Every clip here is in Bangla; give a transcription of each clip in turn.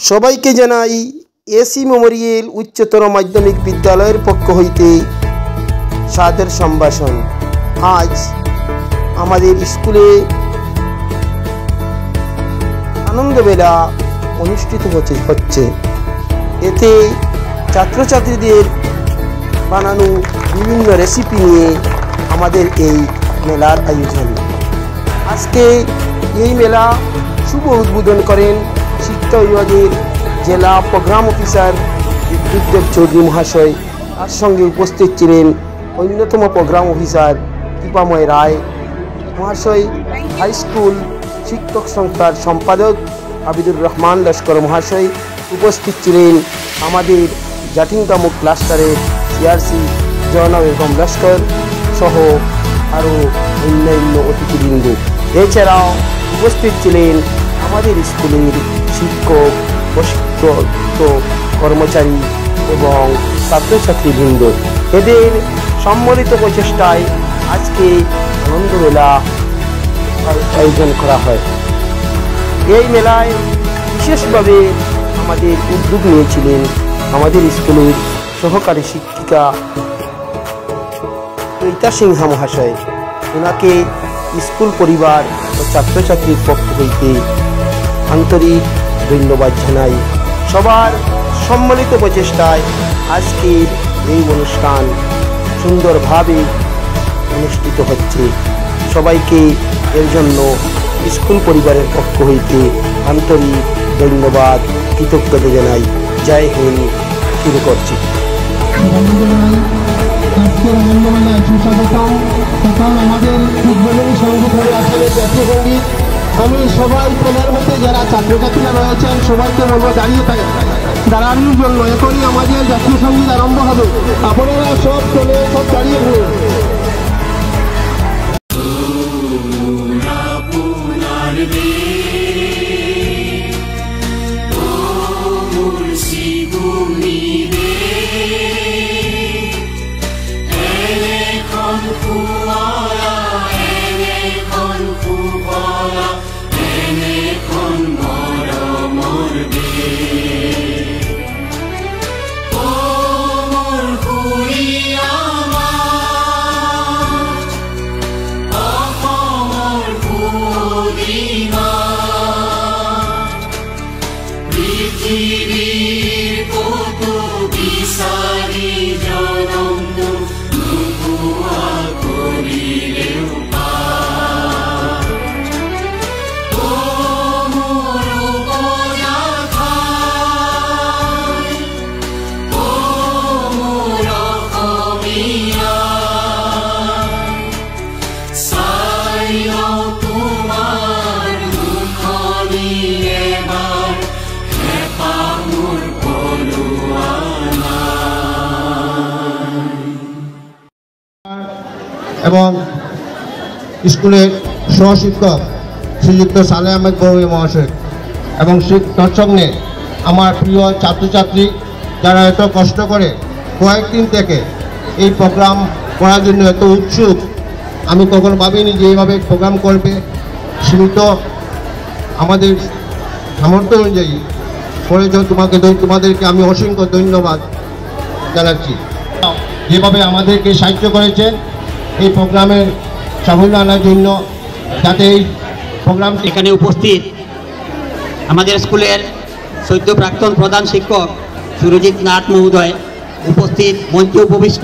সবাইকে জানাই এসি মেমোরিয়াল উচ্চতর মাধ্যমিক বিদ্যালয়ের পক্ষ হইতে সাদর সম্ভাষণ। আজ আমাদের স্কুলে আনন্দমেলা অনুষ্ঠিত হচ্ছে। এতে ছাত্রছাত্রীদের বানানো বিভিন্ন রেসিপি নিয়ে আমাদের এই মেলার আয়োজন। আজকে এই মেলা শুভ উদ্বোধন করেন শিক্ষা বিভাগের জেলা প্রোগ্রাম অফিসার বিদ্যুৎদেব চৌধুরী মহাশয়। তার সঙ্গে উপস্থিত ছিলেন অন্যতম প্রোগ্রাম অফিসার কৃপাময় রায় মহাশয়, হাই স্কুল শিক্ষক সংস্থার সম্পাদক আবিদুর রহমান লস্কর মহাশয়। উপস্থিত ছিলেন আমাদের জাটিঙ্গামুখ ক্লাস্টারের সিআরসি জয়না বেগম লস্কর সহ আরও অন্যান্য অতিথিবৃন্দ। এছাড়াও উপস্থিত ছিলেন আমাদের স্কুলের শিক্ষক, প্রশিক্ষিত কর্মচারী এবং ছাত্রছাত্রীবৃন্দ। এদের সম্মিলিত প্রচেষ্টায় আজকে আনন্দমেলা আয়োজন করা হয়। এই মেলায় বিশেষভাবে আমাদের উদ্যোগ নিয়েছিলেন আমাদের স্কুলের সহকারী শিক্ষিকা রীতা সিনহা মহাশয়। ওনাকে স্কুল পরিবার ও ছাত্রছাত্রীর পক্ষ হইতে আন্তরিক ধন্যবাদ জানাই। সবার সম্মিলিত প্রচেষ্টায় আজকের এই অনুষ্ঠান সুন্দরভাবে অনুষ্ঠিত হচ্ছে। সবাইকে এর জন্য স্কুল পরিবারের পক্ষ হইতে আন্তরিক ধন্যবাদ, কৃতজ্ঞতা জানাই। জয় হিন্দ। শুরু করছি। আমাদের উদ্বোধনী সঙ্গীত হয়ে আসলে জাতীয় সঙ্গীত। আমি সবাই প্লেয়ার মধ্যে যারা ছাত্রছাত্রীরা রয়েছেন সবাইকে বলবো দাঁড়ানোর জন্য। এখনই আমাদের জাতীয় সঙ্গীত আরম্ভ হবে। আপনারা সব চলে সব দাঁড়িয়ে পড়ুন। এবং স্কুলের সহশিক্ষক শ্রীযুক্ত সালেহ আহমেদ বড়ুয়া মহাশয় এবং তার সঙ্গে আমার প্রিয় ছাত্রছাত্রী যারা এত কষ্ট করে কয়েকদিন থেকে এই প্রোগ্রাম করার জন্য এত উৎসুক। আমি কখনো ভাবিনি যে এইভাবে প্রোগ্রাম করবে। সীমিত আমাদের সামর্থ্য অনুযায়ী করেছ। তোমাদেরকে আমি অসংখ্য ধন্যবাদ জানাচ্ছি, যেভাবে আমাদেরকে সাহায্য করেছেন এই প্রোগ্রামের সাফল্য আনার জন্য। যাতে এই প্রোগ্রাম এখানে উপস্থিত আমাদের স্কুলের সদ্য প্রাক্তন প্রধান শিক্ষক সুরজিৎ নাথ মহোদয়, উপস্থিত মঞ্চে উপবিষ্ট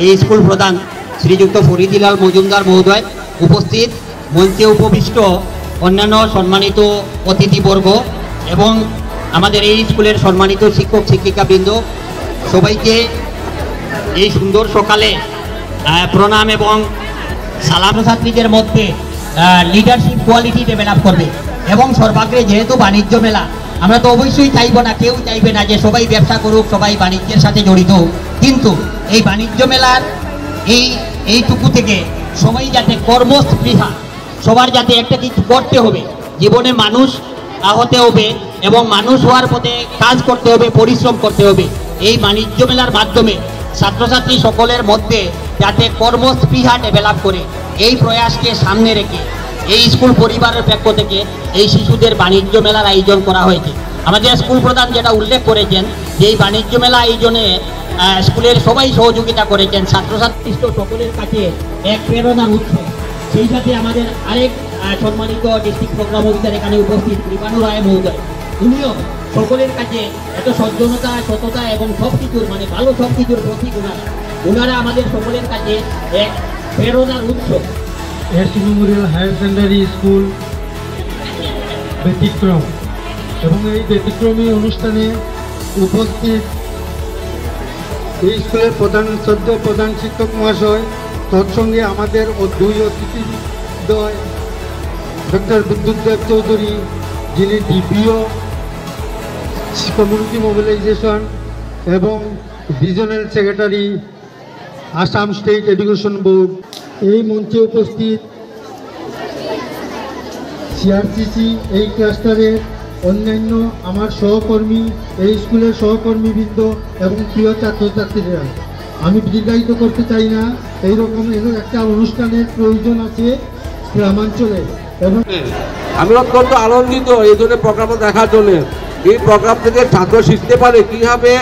এই স্কুল প্রধান শ্রীযুক্ত ফরিদিলাল মজুমদার মহোদয়, উপস্থিত মঞ্চে উপবিষ্ট অন্যান্য সম্মানিত অতিথিবর্গ এবং আমাদের এই স্কুলের সম্মানিত শিক্ষক শিক্ষিকাবৃন্দ, সবাইকে এই সুন্দর সকালে প্রণাম এবং সালাম। ছাত্রীদের মধ্যে লিডারশিপ কোয়ালিটি ডেভেলপ করবে এবং সর্বাগ্রে যেহেতু বাণিজ্য মেলা, আমরা তো অবশ্যই চাইব না, কেউ চাইবে না যে সবাই ব্যবসা করুক, সবাই বাণিজ্যের সাথে জড়িত হোক। কিন্তু এই বাণিজ্য মেলার এইটুকু থেকে সবাই যাতে কর্মস্পৃহা, সবার যাতে একটা কিছু করতে হবে, জীবনে মানুষ হতে হবে এবং মানুষ হওয়ার পথে কাজ করতে হবে, পরিশ্রম করতে হবে। এই বাণিজ্য মেলার মাধ্যমে ছাত্রছাত্রী সকলের মধ্যে যাতে কর্মস্পৃহা ডেভেলপ করে, এই প্রয়াসকে সামনে রেখে এই স্কুল পরিবারের পক্ষ থেকে এই শিশুদের বাণিজ্য মেলার আয়োজন করা হয়েছে। আমাদের স্কুল প্রধান যেটা উল্লেখ করেছেন যে এই বাণিজ্য মেলা আয়োজনে স্কুলের সবাই সহযোগিতা করেছেন, ছাত্রছাত্রী সকলের কাছে এক প্রেরণার উৎস। সেই সাথে আমাদের আরেক সম্মানিত ডিস্ট্রিক্ট প্রোগ্রাম অফিসার এখানে উপস্থিত কৃপানু রায় মহোদয়, উনিও সকলের কাছে এত সজ্জনতা, সততা এবং সব কিছুর মানে ভালো সব কিছুর প্রতীক ওনারা আমাদের সকলের কাছে এক প্রেরণার উৎস। AC memorial higher secondary school ব্যতিক্রম, এবং এই ব্যতিক্রমী অনুষ্ঠানে উপস্থিত এই স্কুলের প্রধান শিক্ষক মহাশয়, তৎসঙ্গে আমাদের দুই অতিথিদ্বয় ডক্টর বিদ্যুৎ দেব চৌধুরী, যিনি ডিপিও কমিউনিটি মোবিলাইজেশন এবং regional secretary Assam state education board. এই মঞ্চে উপস্থিত সিআরসিসি এই ক্লাস্টারের অন্যান্য আমার সহকর্মী, এই স্কুলের সহকর্মীবৃন্দ এবং প্রিয় ছাত্রছাত্রীরা, আমি দীর্ঘায়িত করতে চাই না। এইরকম একটা অনুষ্ঠানের প্রয়োজন আছে গ্রামাঞ্চলে, এবং আমি অত্যন্ত আনন্দিত এই ধরনের প্রোগ্রাম দেখার জন্য। এই প্রোগ্রাম থেকে ছাত্র শিখতে পারে কীভাবে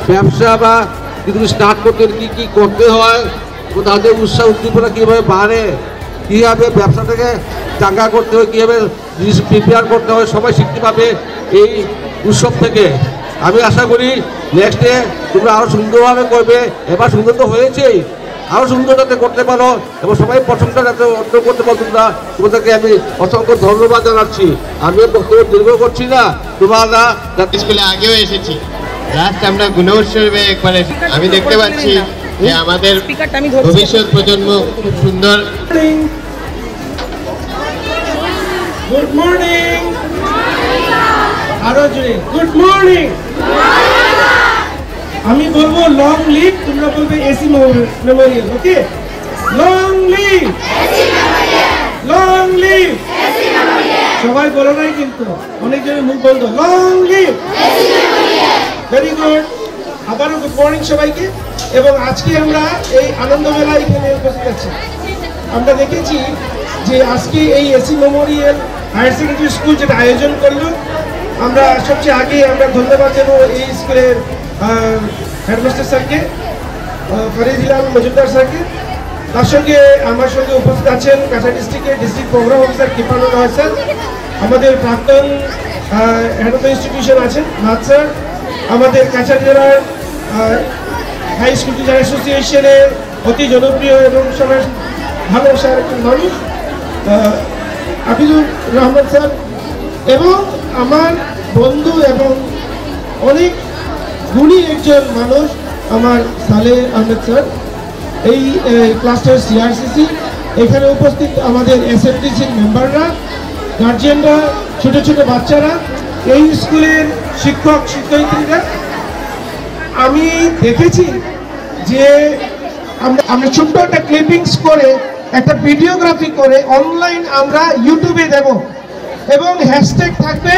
ব্যবসা বা কিছু স্টার্ট করতে কী করতে হয়, তাদের উৎসাহ উদ্দীপনা কীভাবে বাড়ে, কীভাবে ব্যবসাটাকে চাঙ্গা করতে হয়, কীভাবে জিনিস প্রিপেয়ার করতে হয়, সবাই শিখতে পাবে এই উৎসব থেকে। আমি আশা করি নেক্সটে তোমরা আরও সুন্দরভাবে করবে। এবার সুন্দর তো হয়েছেই, আরও সুন্দর যাতে করতে পারো এবং সবাই প্রশংসা যাতে অর্জন করতে পারো তোমাদেরকে আমি অসংখ্য ধন্যবাদ জানাচ্ছি। আমি বক্তব্য দীর্ঘ করছি না, তোমরা স্কুলে আগেও এসেছি, লাস্ট আমরা গুণোৎসবে একবার আমি দেখতে পাচ্ছি যে আমাদের ভবিষ্যৎ প্রজন্ম খুব সুন্দর। গুড মর্নিং, আরো জোরে গুড মর্নিং। আমি বলবো লং লিভ, তোমরা বলবে এসি মেমোরিয়াল। ওকে, লং লিভ, লং লিভ। সবাই বলো নাই কিন্তু, অনেকজনের মুখ বন্ধ। Long live, very good. আবারও গুড মর্নিং সবাইকে। এবং আজকে আমরা এই আনন্দ মেলা এখানে উপস্থিত আছি। আমরা দেখেছি যে আজকে এই AC memorial higher secondary school যেটা আয়োজন করলো, আমরা সবচেয়ে আগে আমরা ধন্যবাদ জানাবো এই স্কুলের হেডমাস্টার স্যারকে, ফরিদুল মজুমদার স্যারকে। তার সঙ্গে আমার সঙ্গে উপস্থিত আছেন কাছাড় ডিস্ট্রিক্টের ডিস্ট্রিক্ট প্রোগ্রাম অফিসার কৃপানু রায় স্যার, আমাদের প্রাক্তন হেড অফ দ্য ইনস্টিটিউশন আছেন নাথ স্যার, আমাদের কাছাড় জেলার হাই স্কুল টিচার অ্যাসোসিয়েশনের অতি জনপ্রিয় এবং সবার ভালোবাসার একজন মানুষ আবিদুর রহমান স্যার, এবং আমার বন্ধু এবং অনেক গুণী একজন মানুষ আমার সালেহ আহমেদ স্যার, এই ক্লাস্টার সিআরসিসি, এখানে উপস্থিত আমাদের এসএফডিসির মেম্বাররা, গার্জিয়ানরা, ছোট ছোট বাচ্চারা, এই স্কুলের শিক্ষক শিক্ষয়িত্রীরা। আমি দেখেছি যে আমরা ছোট্ট একটা ক্লিপিংস করে একটা ভিডিওগ্রাফি করে অনলাইন আমরা ইউটিউবে দেব এবং হ্যাশট্যাগ থাকবে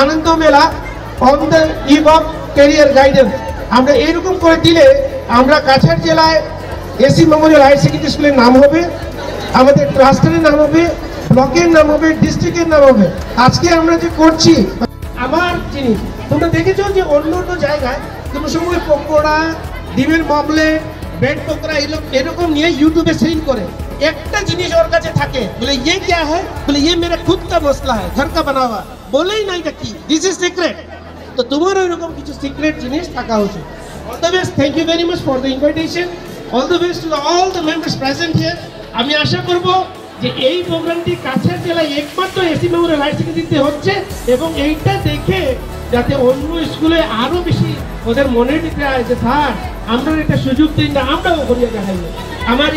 Ananda Mela on the eve of career guidance. আমরা এরকম করে দিলে আমরা কাছাড় জেলায় এসি মেমোরিয়াল হায়ার সেকেন্ডারি স্কুলের নাম হবে, আমাদের ক্লাস্টারের নাম হবে, ব্লকের নাম হবে, ডিস্ট্রিক্টের নাম হবে। আজকে আমরা যে করছি আমার জিনিস তোমরা দেখেছো যে অন্য অন্য জায়গায় কোনো সময় পকোড়া, ডিমের মামলেট, ব্রেড পকোড়া এরকম নিয়ে ইউটিউবে সেল করে। একটা জিনিস ওর কাছে থাকে, বলে ইয়ে क्या है, বলে ये मेरा खुद का मसला है, घर का बना हुआ, বলেই না এটা কি, দিস ইজ সিক্রেট। তো তোমারও এরকম কিছু সিক্রেট জিনিস থাকা উচিত। All the best, thank you very much for the invitation, all the best to all the members present here. আমি আশা করব যে এই প্রোগ্রামটি কাছাড় জেলায় একমাত্র এসি মেমোরিয়াল হায়ার সেকেন্ডারিতে হচ্ছে এবং এইটা দেখে যাতে অন্য স্কুলে আরো বেশি ওদের মনে নিতে হয় যে স্যার আমরা একটা সুযোগ দিন না, আমরাও করিয়ে দেখাইব। আমার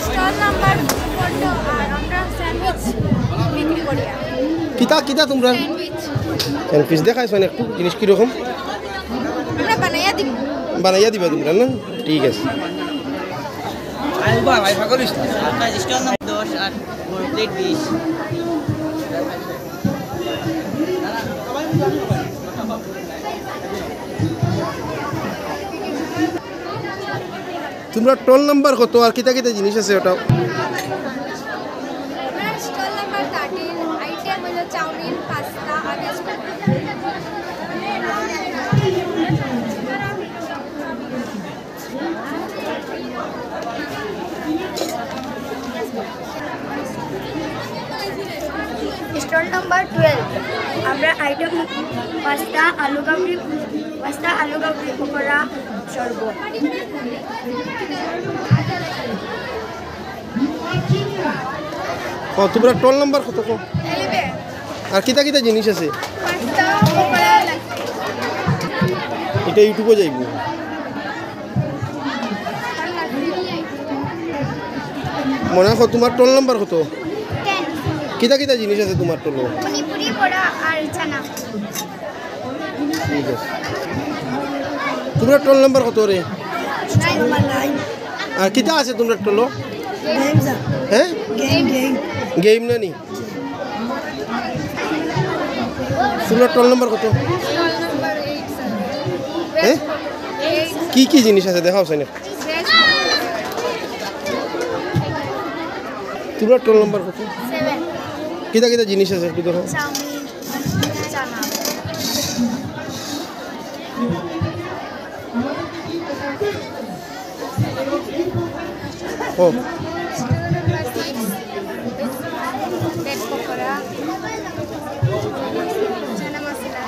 স্টল নাম্বার 14 আর আমরা স্যান্ডউইচ বিক্রি করি। কিতা কিতা তোমরা স্যান্ডউইচ দেখাইছো না একটু জিনিস কিরকম আমরা বানাইয়া দিবা তোমরা না ঠিক আছে স্টল নাম্বার 10 আর প্লেট 20। তোমরা টোল নাম্বার কত আর কিতা কিতা জিনিস আছে ওটা স্টল নাম্বার 13 আইটেম হলো চাউমিন পাস্তা আর স্টল নাম্বার 12 আমরা আইটেম পাস্তা আলু কাবলি পকোড়া শরবত। তোমরা টোল নাম্বার কত কো 11 আর কিতা কিতা জিনিস আছে পাস্তা পকোড়া এটা ইউটিউবে যাইব মনে হয় তোমার টোল নাম্বার কত 10 কিতা কিতা জিনিস আছে তোমার টোলো মণিপুরি বড়া আর চানা। ঠিক আছে তোমরা টোল নাম্বার কত রে 9 আর কিতা আছে তোমরা টোলো গেমস হ্যাঁ গেম না নি তোমরা টোল নাম্বার কত স্টল নাম্বার 8 স্যার। হ্যাঁ কি কি জিনিস আছে দেখাও সাইনে তোমরা টোল নাম্বার কত 7 কিতা কিতা জিনিস আছে একটু দেখাও চাউমিন চানা। ও ভেজ পকোড়া চানা মশলা।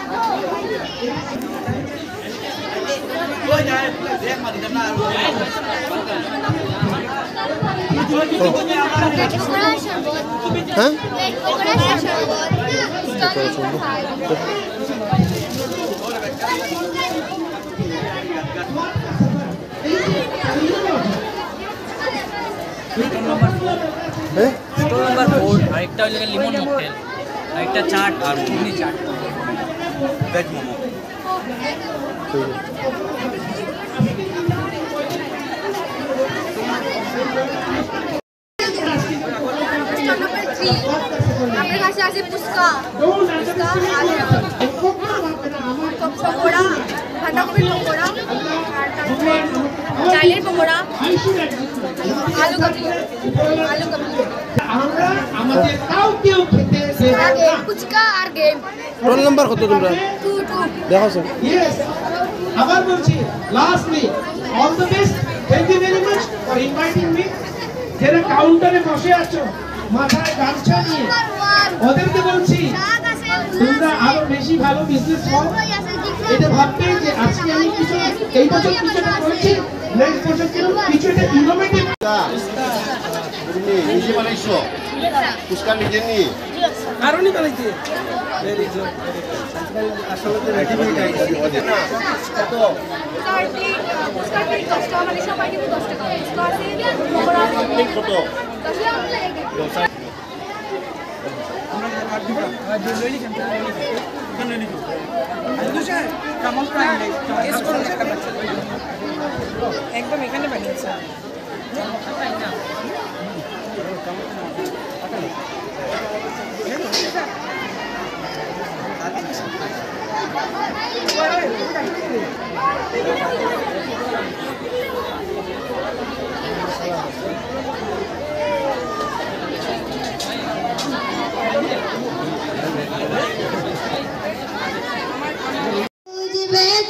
হ্যাঁ স্টল নাম্বার 4 আরেকটা হলো লিমন মকটেল আরেকটা চাট আর ঘুগনি চাট ভেজ মোমো। আমার কাছে আছে ফুচকা পকোড়া বাঁধাকপির পকোড়া আর তারপরে চাইলের পকোড়া আলু কাবলি ফুচকা আর গেম। টোল নাম্বার কত তোমরা 2 দেখাও স্যার Yes. আবার বলছি lastly all the best thank you very much for inviting me যারা কাউন্টারে বসে আছো মাথায় গামছা নিয়ে ওদেরকে বলছি তোমরা আরো বেশি ভালো বিজনেস করো এটা ভাববে যে আজকে আমি কিছু এই বছর কিছুটা করছি নেক্সট বছর কিছু একটা ইনোভেটিভ তুমি নিজে বানাইছো ফুচকা নিজে নিয়ে কারণই বানাইছে আসলে তো রেডিমেড আইটেম না কত মানে সবাই কিন্তু 10 টাকা পকোড়া কত একদম এখানে বানিয়েছে বেলা